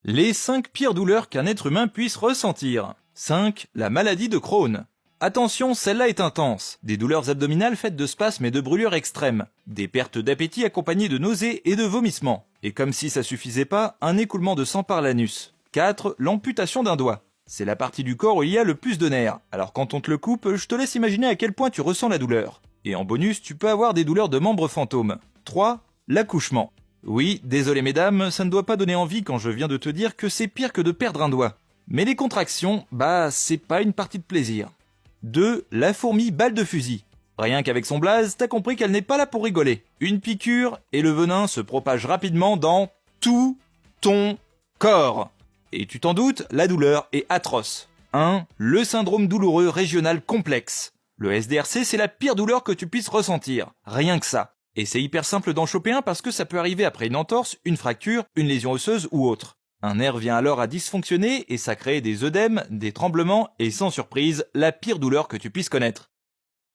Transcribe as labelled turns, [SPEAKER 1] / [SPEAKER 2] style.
[SPEAKER 1] Les 5 pires douleurs qu'un être humain puisse ressentir. 5. La maladie de Crohn. Attention, celle-là est intense. Des douleurs abdominales faites de spasmes et de brûlures extrêmes. Des pertes d'appétit accompagnées de nausées et de vomissements. Et comme si ça suffisait pas, un écoulement de sang par l'anus. 4. L'amputation d'un doigt. C'est la partie du corps où il y a le plus de nerfs. Alors quand on te le coupe, je te laisse imaginer à quel point tu ressens la douleur. Et en bonus, tu peux avoir des douleurs de membres fantômes. 3. L'accouchement. Oui, désolé mesdames, ça ne doit pas donner envie quand je viens de te dire que c'est pire que de perdre un doigt. Mais les contractions, c'est pas une partie de plaisir. 2. La fourmi balle de fusil. Rien qu'avec son blaze, t'as compris qu'elle n'est pas là pour rigoler. Une piqûre et le venin se propage rapidement dans tout ton corps. Et tu t'en doutes, la douleur est atroce. 1. Le syndrome douloureux régional complexe. Le SDRC, c'est la pire douleur que tu puisses ressentir. Rien que ça. Et c'est hyper simple d'en choper un parce que ça peut arriver après une entorse, une fracture, une lésion osseuse ou autre. Un nerf vient alors à dysfonctionner et ça crée des œdèmes, des tremblements et sans surprise, la pire douleur que tu puisses connaître.